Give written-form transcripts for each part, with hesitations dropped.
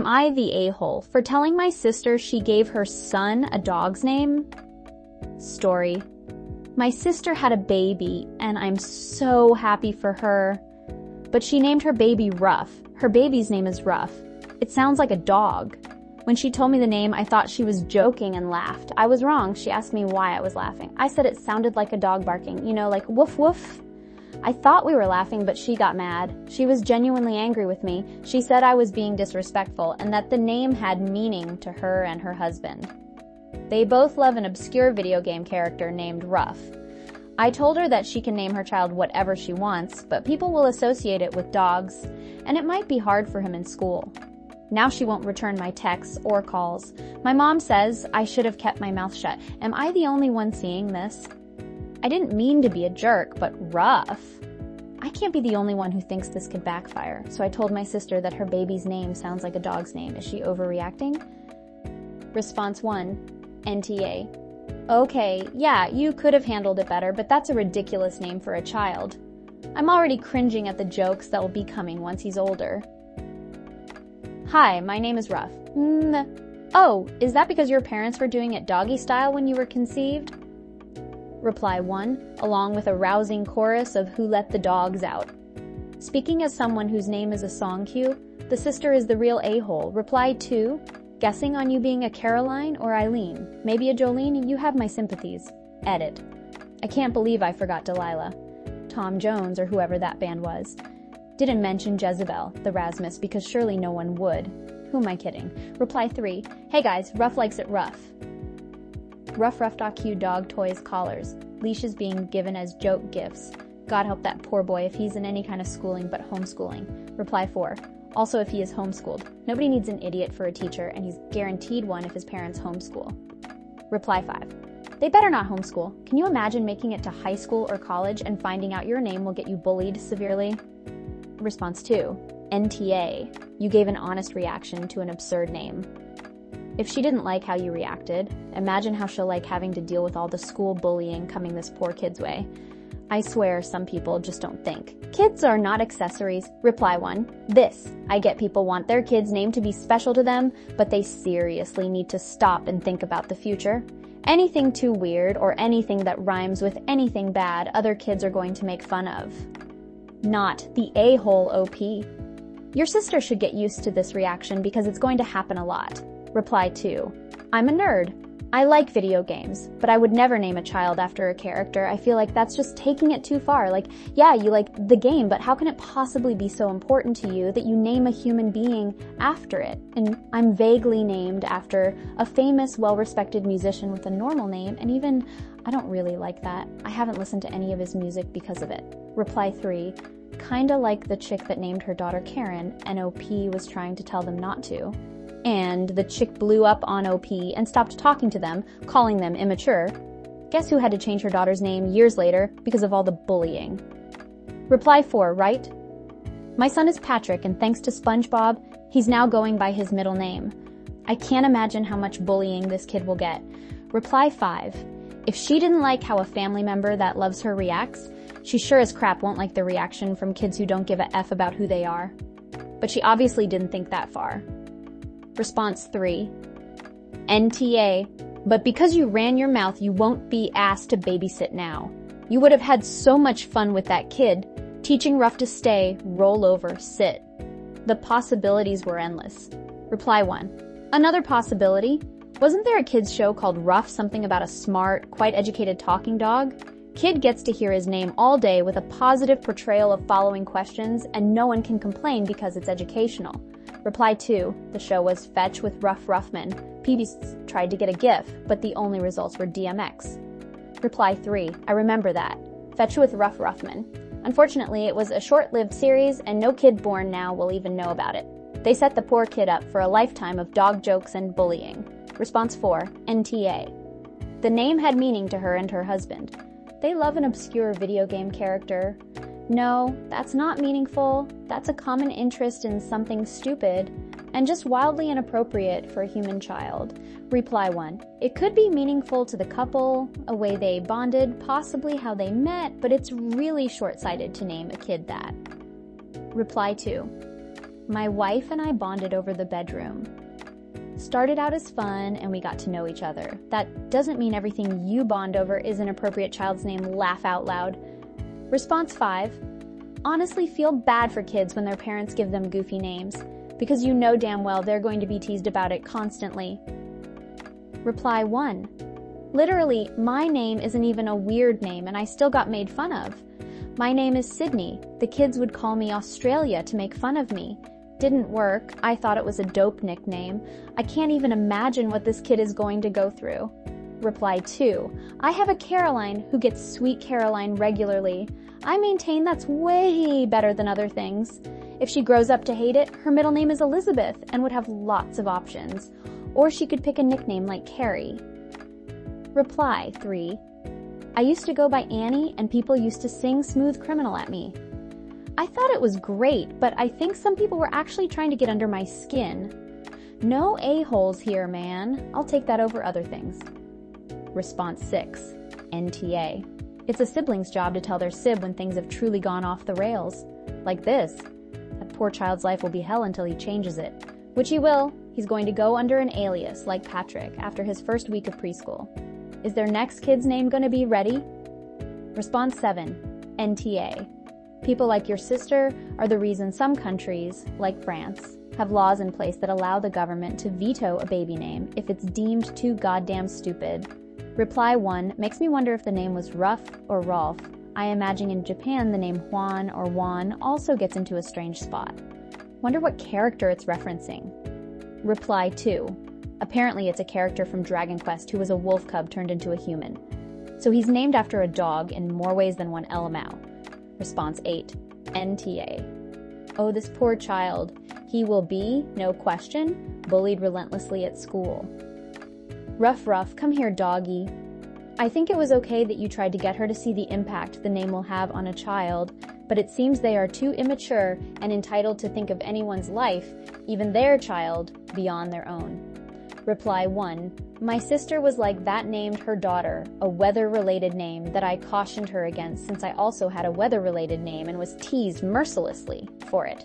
Am I the a-hole for telling my sister she gave her son a dog's name? Story. My sister had a baby, and I'm so happy for her. But she named her baby Ruff. Her baby's name is Ruff. It sounds like a dog. When she told me the name, I thought she was joking and laughed. I was wrong. She asked me why I was laughing. I said it sounded like a dog barking, like woof woof. I thought we were laughing, but she got mad. She was genuinely angry with me. She said I was being disrespectful and that the name had meaning to her and her husband. They both love an obscure video game character named Ruff. I told her that she can name her child whatever she wants, but people will associate it with dogs, and it might be hard for him in school. Now she won't return my texts or calls. My mom says I should have kept my mouth shut. Am I the only one seeing this? I didn't mean to be a jerk, but Ruff. I can't be the only one who thinks this could backfire, so I told my sister that her baby's name sounds like a dog's name. Is she overreacting? Response 1, NTA. Okay, yeah, you could have handled it better, but that's a ridiculous name for a child. I'm already cringing at the jokes that will be coming once he's older. Hi, my name is Ruff. Oh, is that because your parents were doing it doggy style when you were conceived? Reply 1, along with a rousing chorus of Who Let the Dogs Out. Speaking as someone whose name is a song cue, the sister is the real a-hole. Reply 2, guessing on you being a Caroline or Eileen. Maybe a Jolene, you have my sympathies. Edit. I can't believe I forgot Delilah. Tom Jones, or whoever that band was. Didn't mention Jezebel, the Rasmus, because surely no one would. Who am I kidding? Reply 3, hey guys, Ruff likes it rough. Ruff.Q dog toys collars. Leashes being given as joke gifts. God help that poor boy if he's in any kind of schooling but homeschooling. Reply 4, also if he is homeschooled. Nobody needs an idiot for a teacher, and he's guaranteed one if his parents homeschool. Reply 5, they better not homeschool. Can you imagine making it to high school or college and finding out your name will get you bullied severely? Response 2, NTA. You gave an honest reaction to an absurd name. If she didn't like how you reacted, imagine how she'll like having to deal with all the school bullying coming this poor kid's way. I swear some people just don't think. Kids are not accessories. Reply 1, this. I get people want their kid's name to be special to them, but they seriously need to stop and think about the future. Anything too weird or anything that rhymes with anything bad, other kids are going to make fun of. Not the a-hole OP. Your sister should get used to this reaction because it's going to happen a lot. Reply 2, I'm a nerd. I like video games, but I would never name a child after a character. I feel like that's just taking it too far. Like, yeah, you like the game, but how can it possibly be so important to you that you name a human being after it? And I'm vaguely named after a famous, well-respected musician with a normal name, and even I don't really like that. I haven't listened to any of his music because of it. Reply 3, kinda like the chick that named her daughter Karen, and OP was trying to tell them not to. And the chick blew up on OP and stopped talking to them, calling them immature. Guess who had to change her daughter's name years later because of all the bullying? Reply 4, right? My son is Patrick, and thanks to SpongeBob, he's now going by his middle name. I can't imagine how much bullying this kid will get. Reply 5, if she didn't like how a family member that loves her reacts, she sure as crap won't like the reaction from kids who don't give a F about who they are. But she obviously didn't think that far. Response 3, NTA, but because you ran your mouth, you won't be asked to babysit now. You would have had so much fun with that kid, teaching Ruff to stay, roll over, sit. The possibilities were endless. Reply 1, another possibility. Wasn't there a kid's show called Ruff, something about a smart, quite educated talking dog? Kid gets to hear his name all day with a positive portrayal of following questions, and no one can complain because it's educational. Reply 2, the show was Fetch with Ruff Ruffman. PB tried to get a GIF, but the only results were DMX. Reply 3, I remember that. Fetch with Ruff Ruffman. Unfortunately, it was a short-lived series, and no kid born now will even know about it. They set the poor kid up for a lifetime of dog jokes and bullying. Response 4, NTA. The name had meaning to her and her husband. They love an obscure video game character. No, that's not meaningful. That's a common interest in something stupid and just wildly inappropriate for a human child. Reply 1. It could be meaningful to the couple, a way they bonded, possibly how they met, but it's really short-sighted to name a kid that. Reply 2. My wife and I bonded over the bedroom. Started out as fun and we got to know each other. That doesn't mean everything you bond over is an appropriate child's name. Laugh out loud. Response 5. Honestly feel bad for kids when their parents give them goofy names, because you know damn well they're going to be teased about it constantly. Reply 1. Literally, my name isn't even a weird name and I still got made fun of. My name is Sydney. The kids would call me Australia to make fun of me. Didn't work. I thought it was a dope nickname. I can't even imagine what this kid is going to go through. Reply 2. I have a Caroline who gets Sweet Caroline regularly. I maintain that's way better than other things. If she grows up to hate it, her middle name is Elizabeth and would have lots of options. Or she could pick a nickname like Carrie. Reply 3. I used to go by Annie and people used to sing Smooth Criminal at me. I thought it was great, but I think some people were actually trying to get under my skin. No a-holes here, man. I'll take that over other things. Response 6. NTA. It's a sibling's job to tell their sib when things have truly gone off the rails. Like this. That poor child's life will be hell until he changes it. Which he will. He's going to go under an alias, like Patrick, after his first week of preschool. Is their next kid's name going to be Ready? Response 7. NTA. People like your sister are the reason some countries, like France, have laws in place that allow the government to veto a baby name if it's deemed too goddamn stupid. Reply 1 makes me wonder if the name was Ruff or Rolf. I imagine in Japan the name Juan or Juan also gets into a strange spot. Wonder what character it's referencing. Reply 2. Apparently it's a character from Dragon Quest who was a wolf cub turned into a human. So he's named after a dog in more ways than one LMAO. Response 8. NTA. Oh, this poor child. He will be, no question, bullied relentlessly at school. Ruff, come here, doggy. I think it was okay that you tried to get her to see the impact the name will have on a child, but it seems they are too immature and entitled to think of anyone's life, even their child, beyond their own. Reply 1. My sister was like that named her daughter, a weather-related name that I cautioned her against since I also had a weather-related name and was teased mercilessly for it.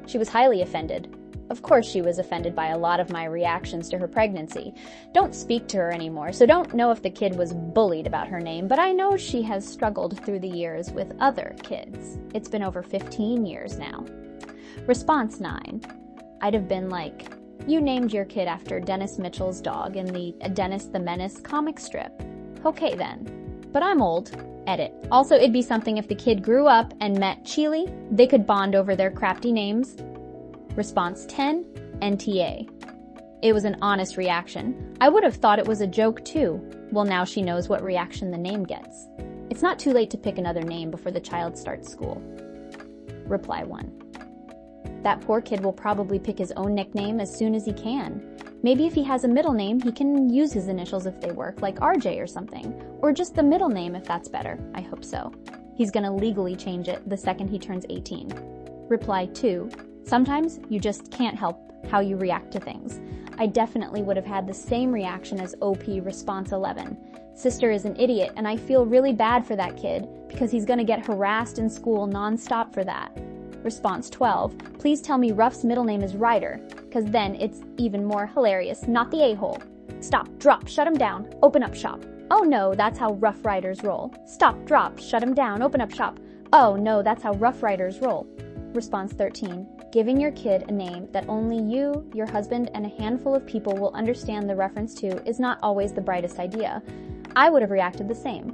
She was highly offended. Of course she was offended by a lot of my reactions to her pregnancy. Don't speak to her anymore, so don't know if the kid was bullied about her name, but I know she has struggled through the years with other kids. It's been over 15 years now. Response 9. I'd have been like, you named your kid after Dennis Mitchell's dog in the Dennis the Menace comic strip. Okay then. But I'm old. Edit. Also, it'd be something if the kid grew up and met Chili, they could bond over their crafty names. Response 10. NTA. It was an honest reaction. I would have thought it was a joke too. Well, now she knows what reaction the name gets. It's not too late to pick another name before the child starts school. Reply 1. That poor kid will probably pick his own nickname as soon as he can. Maybe if he has a middle name, he can use his initials if they work, like RJ or something. Or just the middle name if that's better. I hope so. He's gonna legally change it the second he turns 18. Reply 2. Sometimes you just can't help how you react to things. I definitely would have had the same reaction as OP Response 11. Sister is an idiot and I feel really bad for that kid because he's gonna get harassed in school nonstop for that. Response 12. Please tell me Ruff's middle name is Ryder, because then it's even more hilarious, not the a-hole. Stop, drop, shut him down, open up shop. Oh no, that's how Rough Riders roll. Stop, drop, shut him down, open up shop. Oh no, that's how Rough Riders roll. Response 13. Giving your kid a name that only you, your husband, and a handful of people will understand the reference to is not always the brightest idea. I would have reacted the same.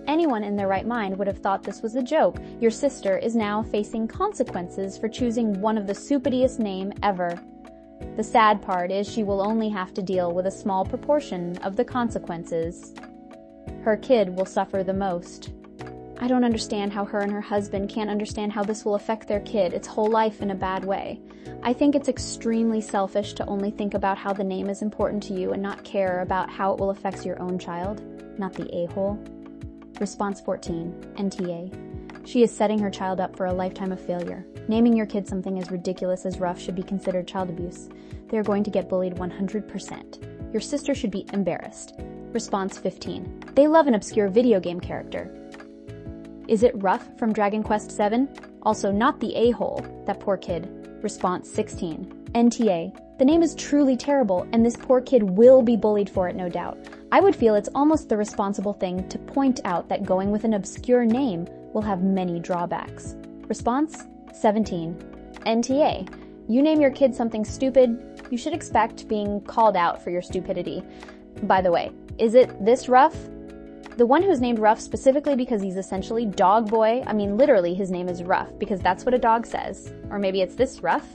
Anyone in their right mind would have thought this was a joke. Your sister is now facing consequences for choosing one of the stupidest name ever. The sad part is she will only have to deal with a small proportion of the consequences. Her kid will suffer the most. I don't understand how her and her husband can't understand how this will affect their kid, its whole life in a bad way. I think it's extremely selfish to only think about how the name is important to you and not care about how it will affect your own child, not the a-hole. Response 14. NTA. She is setting her child up for a lifetime of failure. Naming your kid something as ridiculous as Ruff should be considered child abuse. They are going to get bullied 100%. Your sister should be embarrassed. Response 15. They love an obscure video game character. Is it Ruff from Dragon Quest VII? Also, not the a-hole. That poor kid. Response 16. NTA. The name is truly terrible, and this poor kid will be bullied for it, no doubt. I would feel it's almost the responsible thing to point out that going with an obscure name will have many drawbacks. Response 17. NTA. You name your kid something stupid, you should expect being called out for your stupidity. By the way, is it this Ruff? The one who's named Ruff specifically because he's essentially dog boy. I mean, literally his name is Ruff because that's what a dog says. Or maybe it's this Ruff,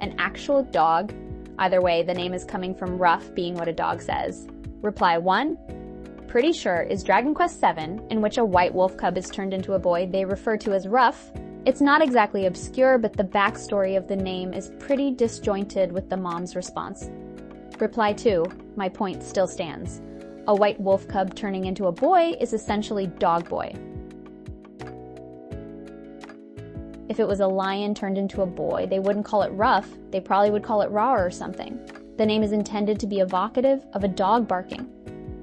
an actual dog. Either way, the name is coming from Ruff being what a dog says. Reply 1. Pretty sure is Dragon Quest VII, in which a white wolf cub is turned into a boy they refer to as Ruff. It's not exactly obscure, but the backstory of the name is pretty disjointed with the mom's response. Reply 2. My point still stands. A white wolf cub turning into a boy is essentially dog boy. If it was a lion turned into a boy, they wouldn't call it Ruff, they probably would call it Rawr or something. The name is intended to be evocative of a dog barking.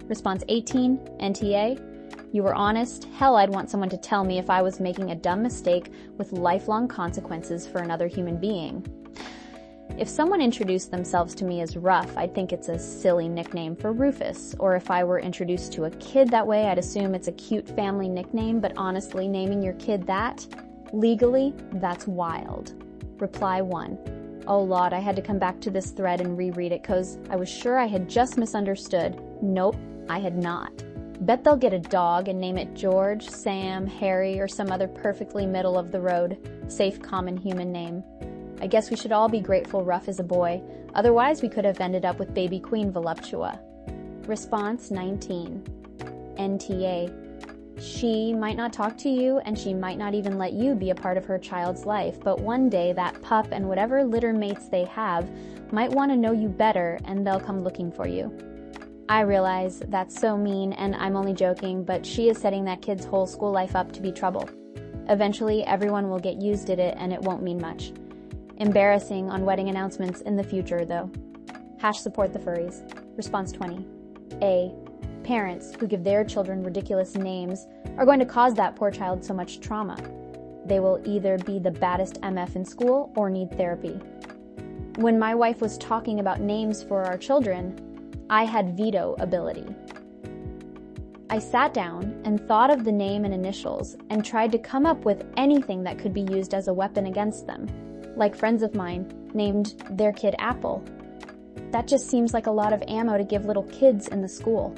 Response 18, NTA. You were honest. Hell, I'd want someone to tell me if I was making a dumb mistake with lifelong consequences for another human being. If someone introduced themselves to me as Ruff, I'd think it's a silly nickname for Rufus. Or if I were introduced to a kid that way, I'd assume it's a cute family nickname, but honestly, naming your kid that, legally, that's wild. Reply 1. Oh Lord, I had to come back to this thread and reread it because I was sure I had just misunderstood. Nope, I had not. Bet they'll get a dog and name it George, Sam, Harry, or some other perfectly middle-of-the-road, safe common human name. I guess we should all be grateful Ruff is a boy, otherwise we could have ended up with baby Queen Voluptua. Response 19. NTA. She might not talk to you, and she might not even let you be a part of her child's life, but one day that pup and whatever litter mates they have might want to know you better, and they'll come looking for you. I realize that's so mean, and I'm only joking, but she is setting that kid's whole school life up to be trouble. Eventually, everyone will get used at it, and it won't mean much. Embarrassing on wedding announcements in the future, though. #support the furries. Response 20. A. Parents who give their children ridiculous names are going to cause that poor child so much trauma. They will either be the baddest MF in school or need therapy. When my wife was talking about names for our children, I had veto ability. I sat down and thought of the name and initials and tried to come up with anything that could be used as a weapon against them. Like friends of mine named their kid Apple. That just seems like a lot of ammo to give little kids in the school.